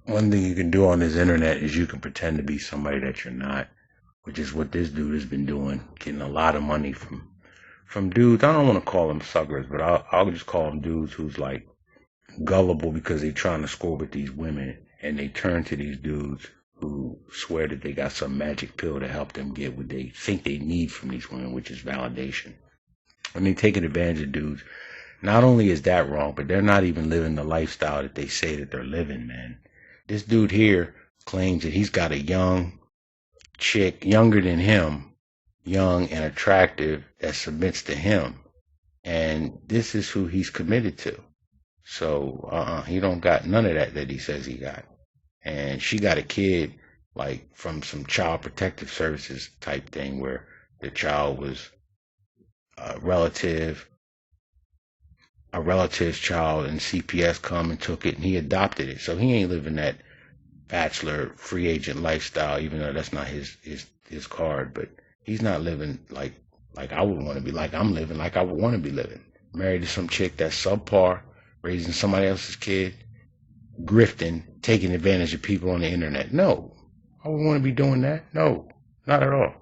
one thing you can do on this internet is you can pretend to be somebody that you're not, which is what this dude has been doing, getting a lot of money from dudes. I don't want to call them suckers, but I'll just call them dudes who's like gullible because they're trying to score with these women, and they turn to these dudes who swear that they got some magic pill to help them get what they think they need from these women, which is validation. And they taking advantage of dudes. Not only is that wrong, but they're not even living the lifestyle that they say that they're living, man. This dude here claims that he's got a young chick, younger than him, young and attractive, that submits to him. And this is who he's committed to. So he don't got none of that he says he got. And she got a kid like from some child protective services type thing where the child was a relative's child, and CPS come and took it and he adopted it. So he ain't living that bachelor free agent lifestyle, even though that's not his card. But he's not living like I would want to be, like I'm living, like I would want to be living. Married to some chick that's subpar, raising somebody else's kid, grifting, taking advantage of people on the internet. No, I wouldn't want to be doing that. No, not at all.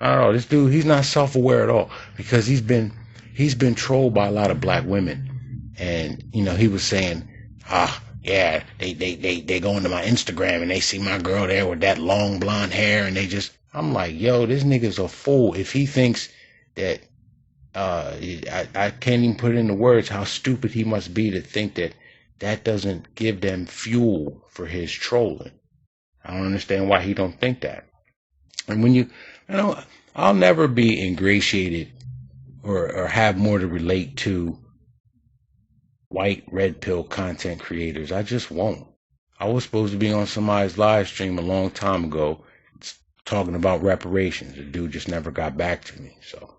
Not at all. This dude, he's not self-aware at all, because he's been trolled by a lot of black women. And, you know, he was saying, yeah, they go into my Instagram and they see my girl there with that long blonde hair, and I'm like, yo, this nigga's a fool if he thinks that, I can't even put it into words how stupid he must be to think that doesn't give them fuel for his trolling. I don't understand why he don't think that. And when I'll never be ingratiated or have more to relate to white red pill content creators. I just won't. I was supposed to be on somebody's live stream a long time ago talking about reparations. The dude just never got back to me. So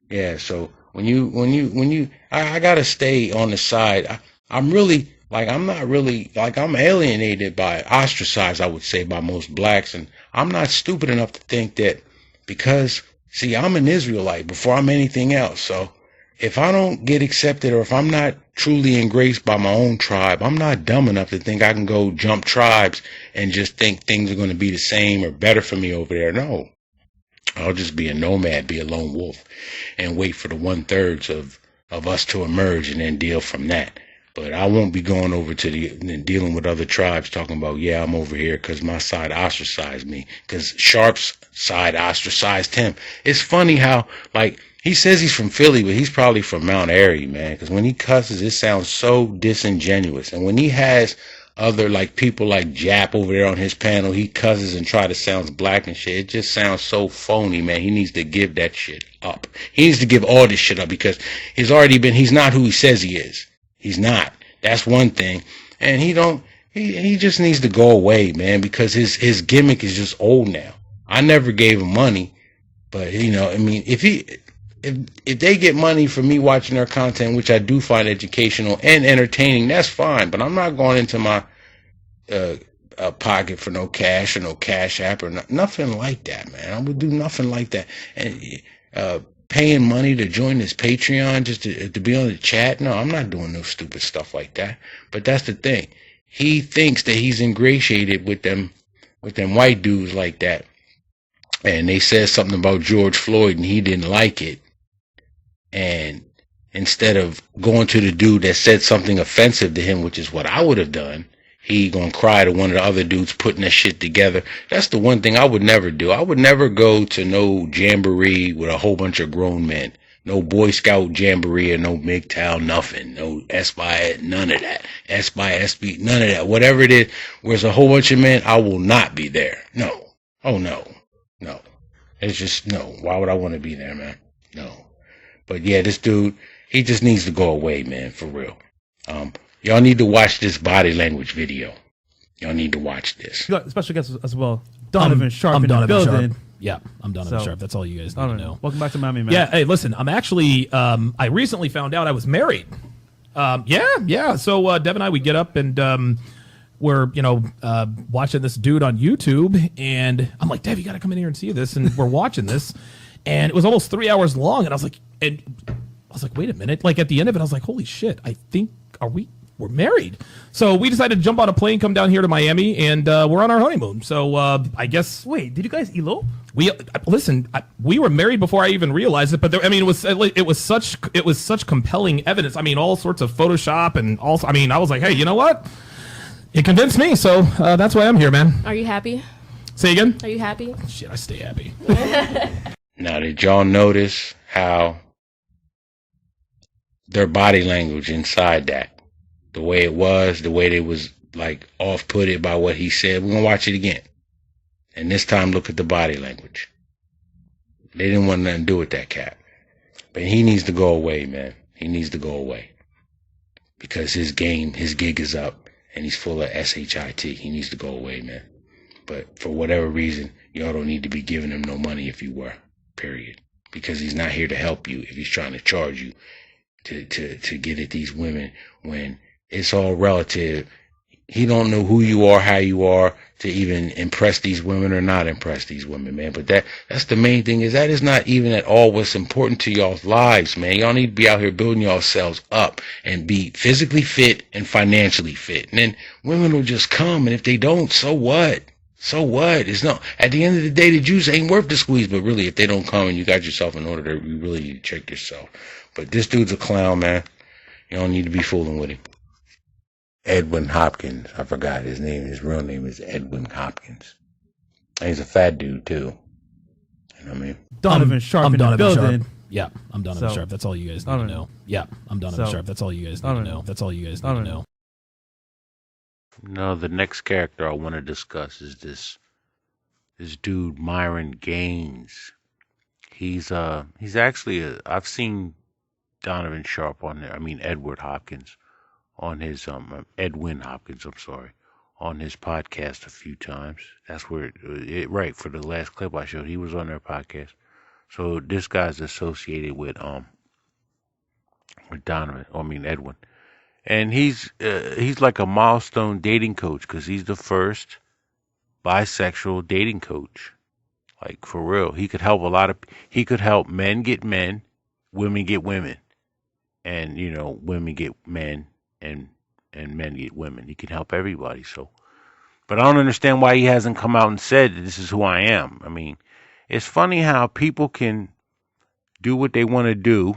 yeah, so I gotta stay on the side. I'm really, like, I'm not really, like, I'm alienated by, ostracized, I would say, by most blacks. And I'm not stupid enough to think that because, see, I'm an Israelite before I'm anything else. So if I don't get accepted, or if I'm not truly embraced by my own tribe, I'm not dumb enough to think I can go jump tribes and just think things are going to be the same or better for me over there. No. I'll just be a nomad, be a lone wolf, and wait for the 1/3 of us to emerge and then deal from that. But I won't be going over to dealing with other tribes talking about, yeah, I'm over here because my side ostracized me, because Sharpe's side ostracized him. It's funny how, like, he says he's from Philly, but he's probably from Mount Airy, man, because when he cusses, it sounds so disingenuous. And when he has other, like, people like Jap over there on his panel, he cusses and try to sound black and shit. It just sounds so phony, man. He needs to give that shit up. He needs to give all this shit up, because he's not who he says he is. He's not. That's one thing. And he just needs to go away, man, because his gimmick is just old now. I never gave him money, but, you know, I mean, if they get money from me watching their content, which I do find educational and entertaining, that's fine. But I'm not going into my pocket for no cash or no Cash App or nothing like that, man. I would do nothing like that. And paying money to join this Patreon just to be on the chat, no, I'm not doing no stupid stuff like that. But that's the thing. He thinks that he's ingratiated with them white dudes like that. And they said something about George Floyd and he didn't like it. And instead of going to the dude that said something offensive to him, which is what I would have done, he gonna cry to one of the other dudes putting that shit together. That's the one thing I would never do. I would never go to no jamboree with a whole bunch of grown men. No Boy Scout jamboree or no MGTOW, nothing. No S-by, none of that. S-by, SB, none of that. Whatever it is, where there's a whole bunch of men, I will not be there. No. Oh, no. No. It's just, no. Why would I want to be there, man? No. But yeah, this dude, he just needs to go away, man, for real. Y'all need to watch this body language video. Y'all need to watch this. You got special guests as well. Donovan Sharpe in the building. Sharpe. Yeah, I'm Donovan Sharpe. That's all you guys need to know. Welcome back to Miami, man. Yeah, hey, listen, I'm actually, I recently found out I was married. Yeah. So Dev and I, we get up and we're, watching this dude on YouTube. And I'm like, Dev, you got to come in here and see this. And we're watching this. And it was almost 3 hours long. And I was like, wait a minute. Like at the end of it, I was like, holy shit, are we we're married. So we decided to jump on a plane, come down here to Miami, and we're on our honeymoon. So I guess. Wait, did you guys elope? We listen. We were married before I even realized it. But there, I mean, it was such compelling evidence. I mean, all sorts of Photoshop and all. I mean, I was like, hey, you know what? It convinced me. So that's why I'm here, man. Are you happy? Say again. Are you happy? Shit, I stay happy. Now, did y'all notice how their body language inside that, the way it was, the way they was like off-putted by what he said? We're gonna watch it again, and this time look at the body language. They didn't want nothing to do with that cat, but he needs to go away, man. He needs to go away because his gig is up, and he's full of shit. He needs to go away, man. But for whatever reason, y'all don't need to be giving him no money if you were, period. Because he's not here to help you if he's trying to charge you to get at these women when it's all relative. He don't know who you are, how you are, to even impress these women or not impress these women, man. But that's the main thing, is that is not even at all what's important to y'all's lives, man. Y'all need to be out here building yourselves up and be physically fit and financially fit. And then women will just come, and if they don't, so what? So what? It's not, at the end of the day, the juice ain't worth the squeeze. But really, if they don't come and you got yourself in order, you really need to check yourself. But this dude's a clown, man. You don't need to be fooling with him. Edwin Hopkins. I forgot his name. His real name is Edwin Hopkins. And he's a fat dude, too. You know what I mean? Donovan Sharpe in the building. Yeah, I'm Donovan Sharpe. That's all you guys need to know. Yeah, I'm Donovan Sharpe. That's all you guys need to know. That's all you guys need to know. No, the next character I want to discuss is this dude, Myron Gaines. He's actually I've seen Donovan Sharpe on there. I mean, Edwin Hopkins on his on his podcast a few times. That's where right, for the last clip I showed, he was on their podcast. So this guy's associated with Edwin. And he's like a milestone dating coach, because he's the first bisexual dating coach. Like, for real. He could help men get men, women get women. And, women get men and men get women. He can help everybody. So, but I don't understand why he hasn't come out and said, this is who I am. I mean, it's funny how people can do what they want to do,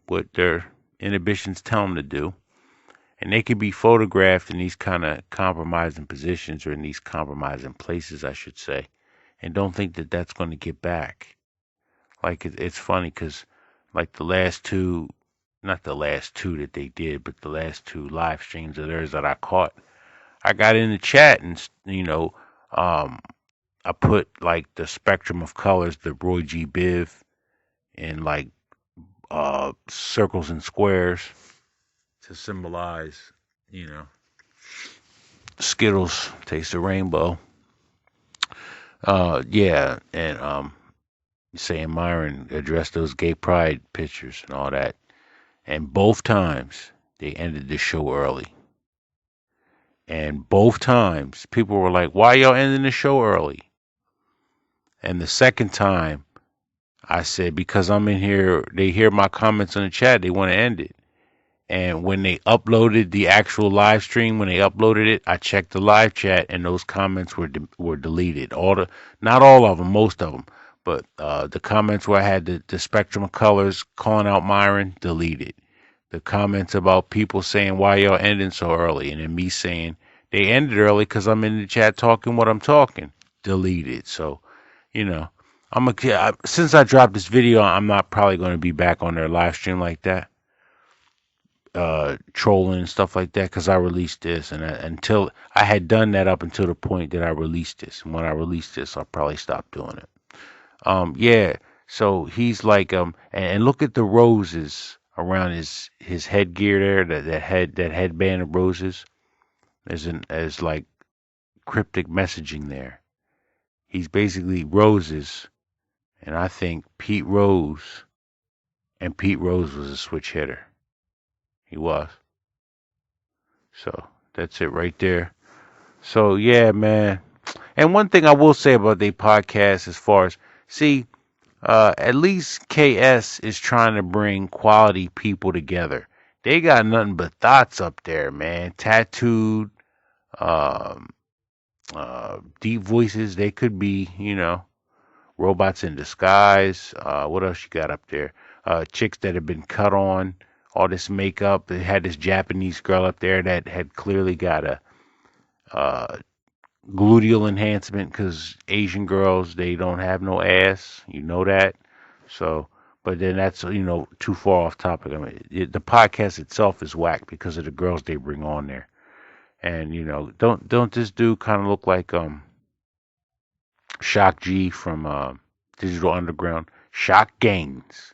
what their inhibitions tell them to do. And they could be photographed in these kind of compromising positions, or in these compromising places, I should say, and don't think that that's going to get back. Like, it's funny because, like, not the last two that they did, but the last two live streams of theirs that I caught, I got in the chat and, I put, like, the spectrum of colors, the Roy G. Biv, in, like, circles and squares, to symbolize, Skittles, taste the rainbow. Yeah, and saying Myron addressed those gay pride pictures and all that. And both times they ended the show early. And both times people were like, why y'all ending the show early? And the second time I said, because I'm in here, they hear my comments in the chat, they want to end it. And when they uploaded the actual live stream, I checked the live chat, and those comments were deleted. Not all of them, most of them. But the comments where I had the spectrum of colors calling out Myron, deleted. The comments about people saying, why y'all ending so early? And then me saying, they ended early because I'm in the chat talking what I'm talking, deleted. So, since I dropped this video, I'm not probably going to be back on their live stream like that. Trolling and stuff like that, because I released this, and until I had done that up until the point that I released this. And when I released this, I'll probably stop doing it. Yeah. So he's like, and look at the roses around his headgear there. That headband of roses. There's like cryptic messaging there. He's basically roses, and I think Pete Rose was a switch hitter. He was. So that's it right there. So yeah, man. And one thing I will say about their podcast, as far as, at least KS is trying to bring quality people together. they got nothing but thoughts up there, man. Tattooed, um, deep voices. They could be, robots in disguise. What else you got up there? Chicks that have been cut on, all this makeup. They had this Japanese girl up there that had clearly got a uh, gluteal enhancement because Asian girls, they don't have no ass. You know that. So, but then that's, too far off topic. I mean, the podcast itself is whack because of the girls they bring on there. And, don't this dude kind of look like Shock G from Digital Underground? Shock Gaines.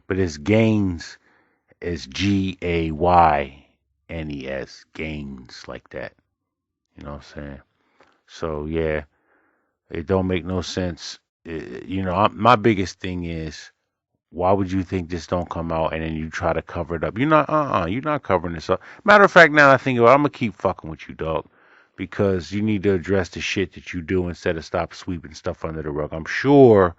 But his Gaines is Gaynes, Gaines, like that. You know what I'm saying? So, yeah, it don't make no sense. My biggest thing is, why would you think this don't come out and then you try to cover it up? You're not covering this up. Matter of fact, now that I think about it, I'm gonna keep fucking with you, dog, because you need to address the shit that you do instead of stop sweeping stuff under the rug. I'm sure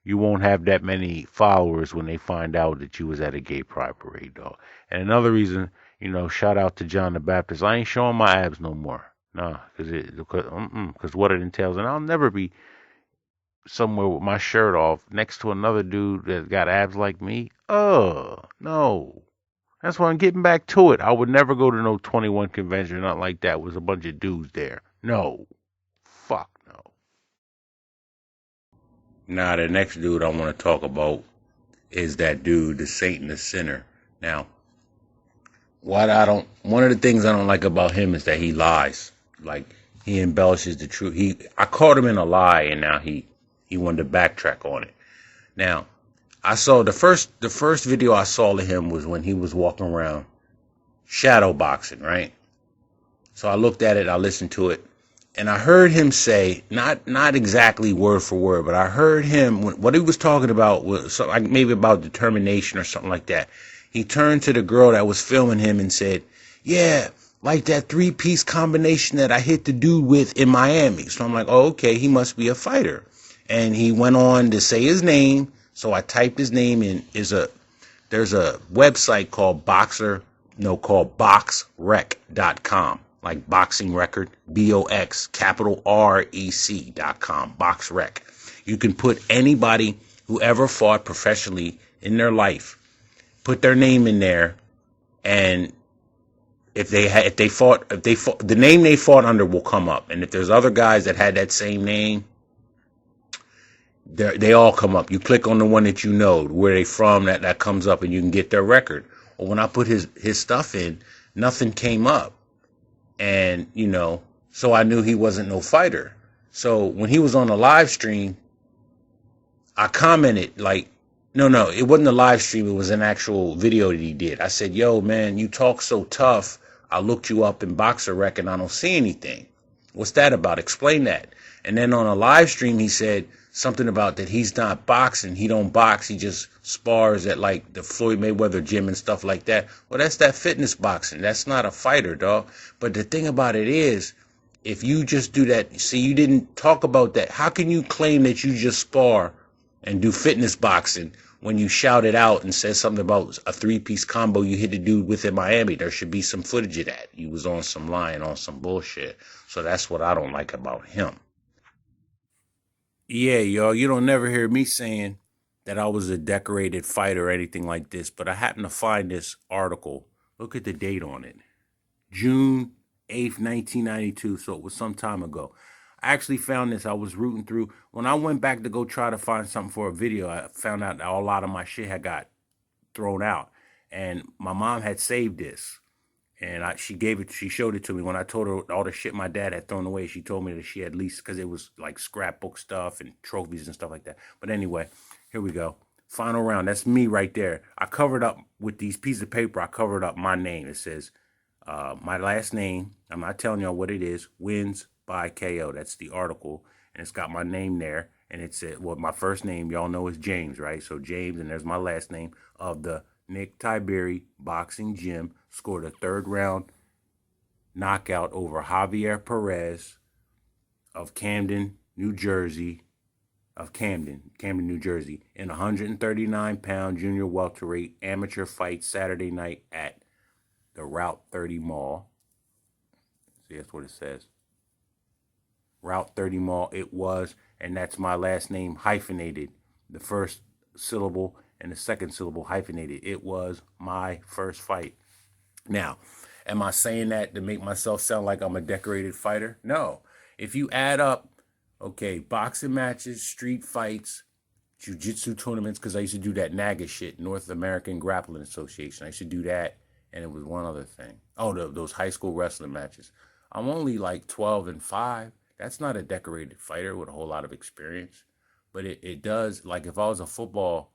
you won't have that many followers when they find out that you was at a gay pride parade, dog. And another reason, shout out to John the Baptist. I ain't showing my abs no more. Nah, because what it entails, and I'll never be somewhere with my shirt off next to another dude that got abs like me. No. That's why I'm getting back to it. I would never go to no 21 convention, not like that, with a bunch of dudes there. No. Fuck no. Now, the next dude I want to talk about is that dude, the Saint and the Sinner. Now, one of the things I don't like about him is that he lies. Like, he embellishes the truth. I caught him in a lie, and now he wanted to backtrack on it. Now, I saw the first video I saw of him was when he was walking around shadow boxing, right? So I looked at it, I listened to it, and I heard him say, not exactly word for word, but I heard him, what he was talking about was maybe about determination or something like that. He turned to the girl that was filming him and said, yeah, like that 3-piece combination that I hit the dude with in Miami. So I'm like, oh, okay, he must be a fighter. And he went on to say his name. So I typed his name in. There's a website called boxrec.com, like boxing record, BOX, BoxRec. You can put anybody who ever fought professionally in their life, put their name in there, and if they fought, the name they fought under will come up. And if there's other guys that had that same name, they all come up. You click on the one that you know, where they from, that comes up, and you can get their record. Well, when I put his stuff in, nothing came up. And, so I knew he wasn't no fighter. So when he was on the live stream, I commented like, no, it wasn't a live stream. It was an actual video that he did. I said, yo, man, you talk so tough. I looked you up in BoxRec and I don't see anything. What's that about? Explain that. And then on a live stream, he said something about that he's not boxing. He don't box. He just spars at like the Floyd Mayweather gym and stuff like that. Well, that's that fitness boxing. That's not a fighter, dog. But the thing about it is, if you just do that, see, you didn't talk about that. How can you claim that you just spar and do fitness boxing when you shouted out and said something about a 3-piece combo you hit the dude with in Miami? There should be some footage of that. You was on some lying, on some bullshit. So that's what I don't like about him. Yeah, y'all, you don't never hear me saying that I was a decorated fighter or anything like this, but I happened to find this article. Look at the date on it. June 8th, 1992, so it was some time ago. I actually found this. I was rooting through. When I went back to go try to find something for a video, I found out that a lot of my shit had got thrown out. And my mom had saved this. And she showed it to me. When I told her all the shit my dad had thrown away, she told me that she had least, because it was like scrapbook stuff and trophies and stuff like that. But anyway, here we go. Final round. That's me right there. I covered up with these pieces of paper. I covered up my name. It says, my last name, I'm not telling y'all what it is, wins by KO. That's the article. And it's got my name there. And it said, well, my first name, y'all know, is James, right? So James, and there's my last name of the Nick Tiberi Boxing Gym. Scored a 3rd round knockout over Javier Perez of Camden, New Jersey, New Jersey, in 139-pound junior welterweight amateur fight Saturday night at the Route 30 Mall. See, that's what it says. Route 30 Mall, it was, and that's my last name hyphenated. The first syllable and the second syllable hyphenated. It was my first fight. Now, am I saying that to make myself sound like I'm a decorated fighter? No. If you add up, okay, boxing matches, street fights, jiu-jitsu tournaments, because I used to do that NAGA shit, North American Grappling Association. I used to do that, and it was one other thing. Oh, those high school wrestling matches. I'm only like 12-5. That's not a decorated fighter with a whole lot of experience. But it does, like if I was a football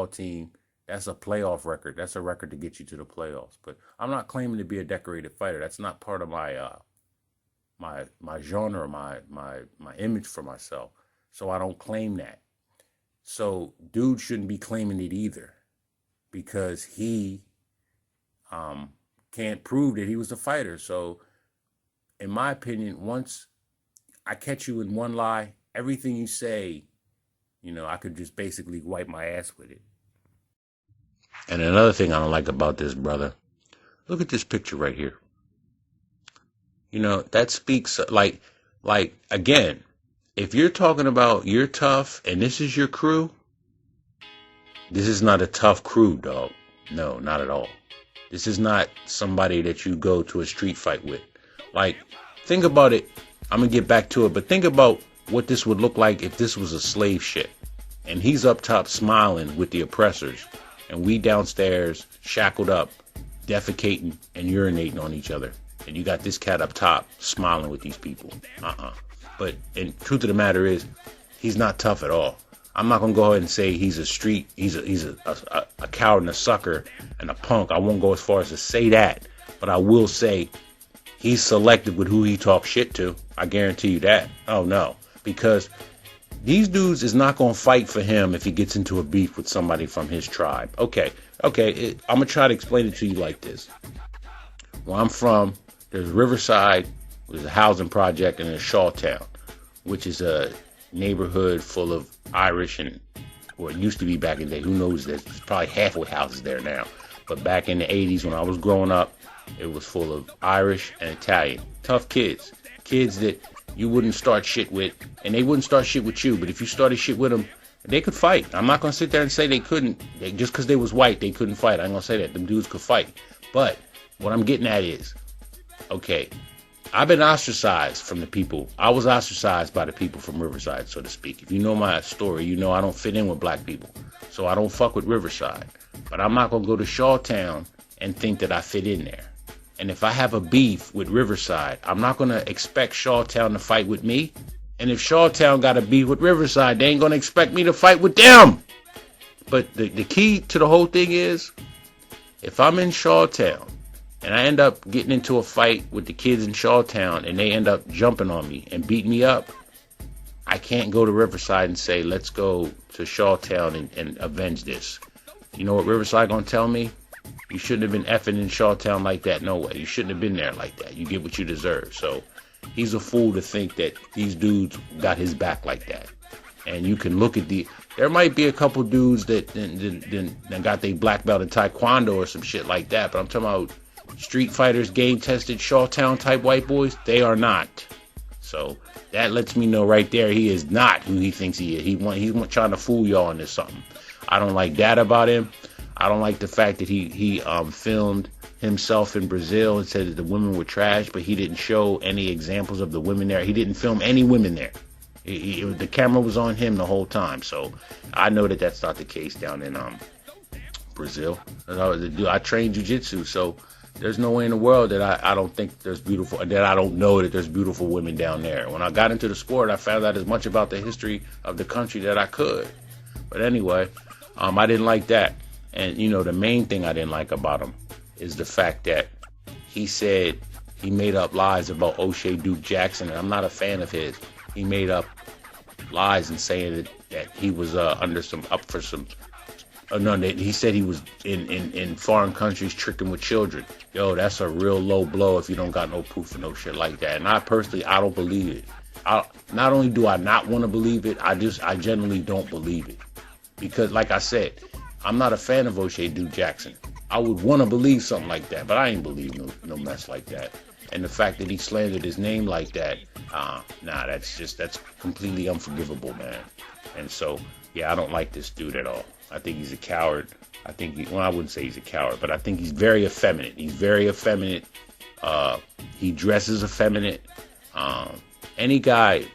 team, that's a playoff record. That's a record to get you to the playoffs. But I'm not claiming to be a decorated fighter. That's not part of my my genre, my image for myself. So I don't claim that. So dude shouldn't be claiming it either, because he can't prove that he was a fighter. So in my opinion, once I catch you in one lie, everything you say, I could just basically wipe my ass with it. And another thing I don't like about this brother, look at this picture right here. That speaks like again, if you're talking about you're tough and this is your crew, this is not a tough crew, dog. No, not at all. This is not somebody that you go to a street fight with. Like, think about it. I'm going to get back to it, but think about what this would look like if this was a slave ship. And he's up top smiling with the oppressors, and we downstairs shackled up, defecating and urinating on each other. And you got this cat up top smiling with these people. But the truth of the matter is, he's not tough at all. I'm not going to go ahead and say he's a coward and a sucker and a punk. I won't go as far as to say that, but I will say he's selective with who he talks shit to. I guarantee you that. Oh, no. Because these dudes is not going to fight for him if he gets into a beef with somebody from his tribe. Okay. I'm going to try to explain it to you like this. Where I'm from, there's Riverside, there's a housing project, and there's Shawtown, which is a neighborhood full of Irish or it used to be back in the day. Who knows? There's probably halfway houses there now. But back in the 80s when I was growing up, it was full of Irish and Italian. Tough kids. Kids that you wouldn't start shit with, and they wouldn't start shit with you. But if you started shit with them, they could fight. I'm not going to sit there and say they couldn't. Just because they was white, they couldn't fight. I ain't going to say that. Them dudes could fight. But what I'm getting at is, okay, I've been ostracized from the people. I was ostracized by the people from Riverside, so to speak. If you know my story, you know I don't fit in with black people. So I don't fuck with Riverside. But I'm not going to go to Shawtown and think that I fit in there. And if I have a beef with Riverside, I'm not going to expect Shawtown to fight with me. And if Shawtown got a beef with Riverside, they ain't going to expect me to fight with them. But the key to the whole thing is, if I'm in Shawtown, and I end up getting into a fight with the kids in Shawtown and they end up jumping on me and beating me up, I can't go to Riverside and say, let's go to Shawtown and avenge this. You know what Riverside gonna tell me? You shouldn't have been effing in Shawtown like that. No way. You shouldn't have been there like that. You get what you deserve. So he's a fool to think that these dudes got his back like that. And you can look at there might be a couple dudes that got their black belt in Taekwondo or some shit like that. But I'm talking about street fighters, game-tested, Shawtown type white boys. They are not. So that lets me know right there he is not who he thinks he is. He's trying to fool y'all into something. I don't like that about him. I don't like the fact that he filmed himself in Brazil and said that the women were trash, but he didn't show any examples of the women there. He didn't film any women there. The camera was on him the whole time. So I know that that's not the case down in Brazil. I trained jiu-jitsu, so there's no way in the world that I don't think there's beautiful, that I don't know that there's beautiful women down there. When I got into the sport, I found out as much about the history of the country that I could. But anyway, I didn't like that. And, the main thing I didn't like about him is the fact that he said he made up lies about O'Shea Duke Jackson, and I'm not a fan of his. He made up lies and saying that he was he said he was in foreign countries tricking with children. Yo, that's a real low blow if you don't got no proof or no shit like that. And I don't believe it. Not only do I not want to believe it, I generally don't believe it. Because like I said, I'm not a fan of O'Shea Duke Jackson. I would want to believe something like that, but I ain't believe no mess like that. And the fact that he slandered his name like that, nah, that's completely unforgivable, man. And so, yeah, I don't like this dude at all. I think he's a coward. I think, well, I wouldn't say he's a coward, but I think he's very effeminate. He's very effeminate. He dresses effeminate. Any guy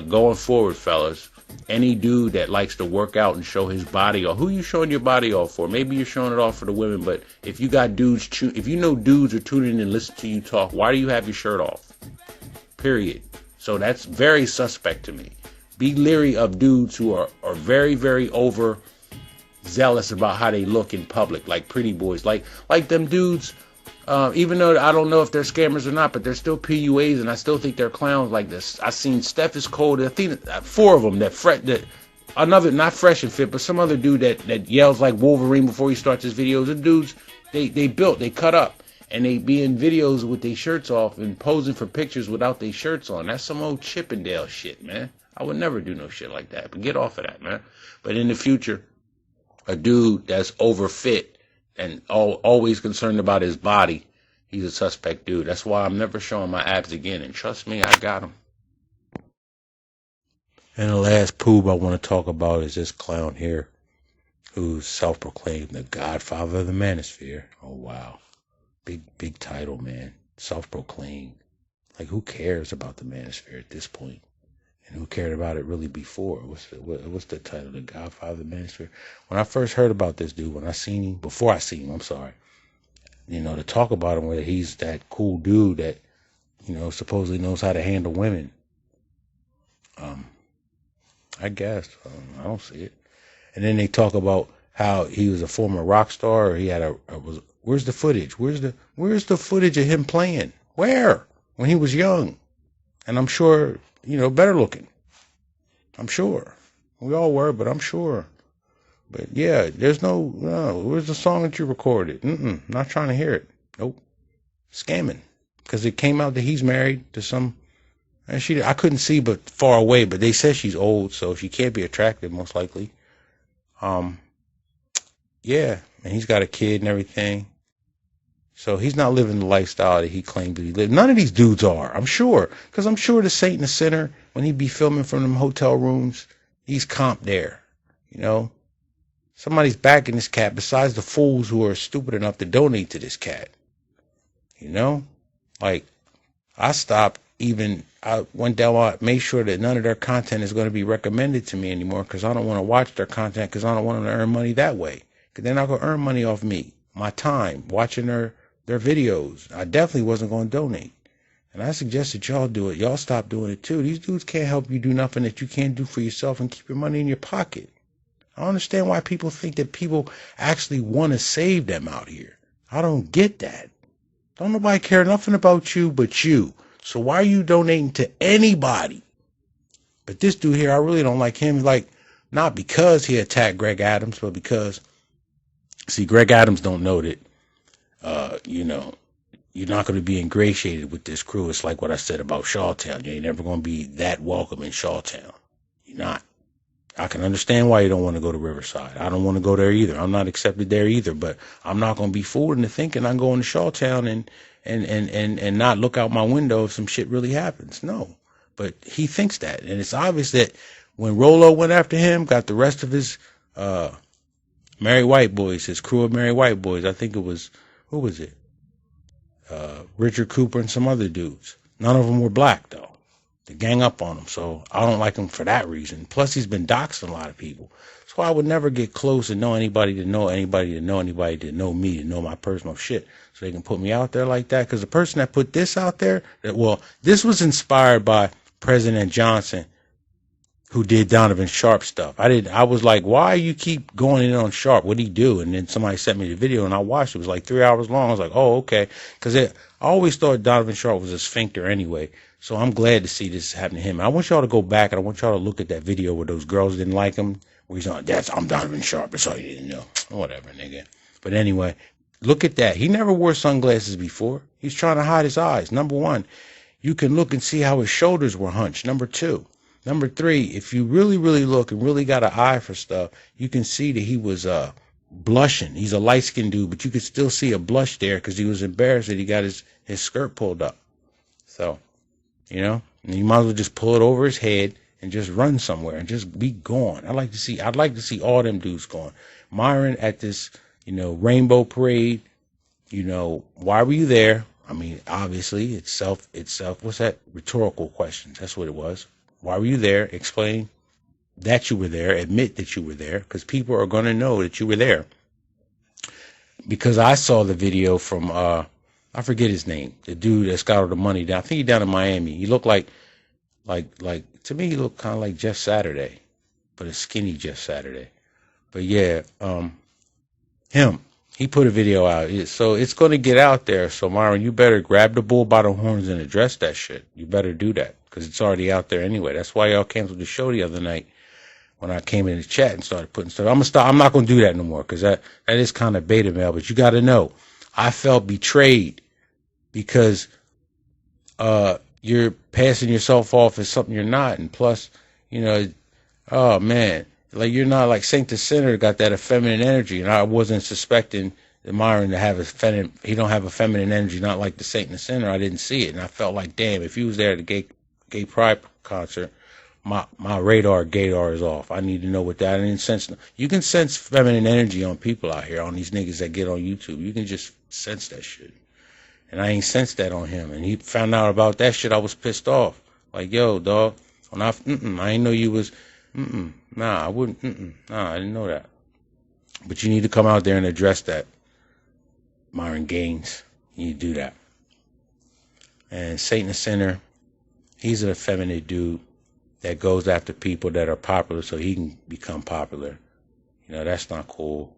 going forward, fellas, any dude that likes to work out and show his body off, who you showing your body off for? Maybe you're showing it off for the women, but if you got dudes, if you know dudes are tuning in and listen to you talk, why do you have your shirt off? Period. So that's very suspect to me. Be leery of dudes who are very, very over zealous about how they look in public, like pretty boys, like them dudes. Even though I don't know if they're scammers or not, but they're still PUAs, and I still think they're clowns like this. I seen Steph is cold. I think 4 of them that another, not Fresh and Fit, but some other dude that yells like Wolverine before he starts his videos. The dudes, they cut up, and they be in videos with their shirts off and posing for pictures without their shirts on. That's some old Chippendale shit, man. I would never do no shit like that, but get off of that, man. But in the future, a dude that's overfit and always concerned about his body, he's a suspect dude. That's why I'm never showing my abs again. And trust me, I got them. And the last poob I want to talk about is this clown here, who's self-proclaimed the godfather of the manosphere. Oh, wow. Big title, man. Self-proclaimed. Like, who cares about the manosphere at this point? And who cared about it really before? What's the title? The Godfather of the Manosphere. When I first heard about this dude, before I seen him, I'm sorry. You know, to talk about him, whether he's that cool dude that, you know, supposedly knows how to handle women. I guess. I don't see it. And then they talk about how he was a former rock star, or he had where's the footage? Where's the footage of him playing? Where? When he was young. And I'm sure, you know, better looking. I'm sure. We all were, but I'm sure. But yeah, there's no, where's the song that you recorded? Not trying to hear it. Nope. Scamming. Because it came out that he's married to some, and I couldn't see but far away, but they said she's old, so she can't be attractive, most likely. Yeah, and he's got a kid and everything. So he's not living the lifestyle that he claimed to be living. None of these dudes are, I'm sure. Because I'm sure the Saint in the Center, when he be filming from them hotel rooms, he's comped there. You know? Somebody's backing this cat besides the fools who are stupid enough to donate to this cat. You know? Like, I went down, I made sure that none of their content is going to be recommended to me anymore, because I don't want to watch their content, because I don't want them to earn money that way. Because they're not going to earn money off me. My time, watching their videos. I definitely wasn't going to donate. And I suggested y'all do it. Y'all stop doing it too. These dudes can't help you do nothing that you can't do for yourself and keep your money in your pocket. I don't understand why people think that people actually want to save them out here. I don't get that. Don't nobody care nothing about you but you. So why are you donating to anybody? But this dude here, I really don't like him. Like, not because he attacked Greg Adams, but because, see, Greg Adams don't know that, you know, you're not going to be ingratiated with this crew. It's like what I said about Shawtown. You ain't never going to be that welcome in Shawtown. You're not. I can understand why you don't want to go to Riverside. I don't want to go there either. I'm not accepted there either, but I'm not going to be fooled into thinking I'm going to Shawtown and not look out my window if some shit really happens. No, but he thinks that. And it's obvious that when Rollo went after him, got the rest of his, Merry White Boys, his crew of Merry White Boys. I think it was, who was it? Richard Cooper and some other dudes. None of them were black, though. They gang up on him, so I don't like him for that reason. Plus, he's been doxing a lot of people. So I would never get close and know anybody to know anybody to know anybody to know me, to know my personal shit, so they can put me out there like that. Because the person that put this out there, this was inspired by President Johnson, who did Donovan Sharpe stuff. I was like, why you keep going in on Sharpe? What'd he do? And then somebody sent me the video and I watched it. It was like 3 hours long. I was like, oh, okay. Because I always thought Donovan Sharpe was a sphincter anyway. So I'm glad to see this happen to him. I want y'all to go back and I want y'all to look at that video where those girls didn't like him. Where he's on, I'm Donovan Sharpe. That's all you didn't know. Whatever, nigga. But anyway, look at that. He never wore sunglasses before. He's trying to hide his eyes. Number one, you can look and see how his shoulders were hunched. Number two. Number three, if you really, really look and really got an eye for stuff, you can see that he was blushing. He's a light-skinned dude, but you could still see a blush there because he was embarrassed that he got his skirt pulled up. So, you know, and you might as well just pull it over his head and just run somewhere and just be gone. I'd like to see all them dudes gone. Myron at this, you know, rainbow parade, you know, why were you there? I mean, obviously it's what's that? Rhetorical questions. That's what it was. Why were you there? Explain that you were there. Admit that you were there, because people are going to know that you were there. Because I saw the video from, I forget his name, the dude that's got all the money down. I think he's down in Miami. He looked like to me, he looked kind of like Jeff Saturday, but a skinny Jeff Saturday. But yeah, him. He put a video out. So it's going to get out there. So Myron, you better grab the bull by the horns and address that shit. You better do that, because it's already out there anyway. That's why y'all canceled the show the other night when I came in the chat and started putting stuff. I'm not going to do that no more, because that is kind of beta mail. But you got to know, I felt betrayed because you're passing yourself off as something you're not. And plus, you know, oh man, like you're not like Saint the Sinner got that effeminate energy, and I wasn't suspecting that Myron to have he don't have a feminine energy, not like the Saint the Sinner. I didn't see it, and I felt like, damn, if he was there at the gay pride concert, my radar gaydar is off. I need to know what that. I didn't sense. You can sense feminine energy on people out here, on these niggas that get on YouTube. You can just sense that shit, and I ain't sensed that on him. And he found out about that shit. I was pissed off. Like, yo, dog, when I ain't know you was. Nah, I wouldn't. Nah, I didn't know that. But you need to come out there and address that, Myron Gaines. You need to do that. And Satan the Sinner, he's an effeminate dude that goes after people that are popular so he can become popular. You know, that's not cool.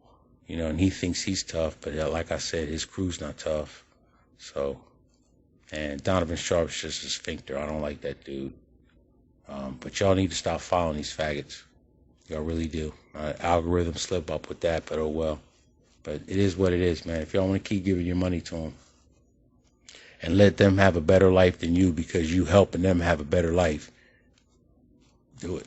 You know, and he thinks he's tough, but like I said, his crew's not tough. So, and Donovan Sharpe's just a sphincter. I don't like that dude. But y'all need to stop following these faggots. Y'all really do. Algorithm slip up with that, but oh well. But it is what it is, man. If y'all want to keep giving your money to them and let them have a better life than you because you helping them have a better life, do it.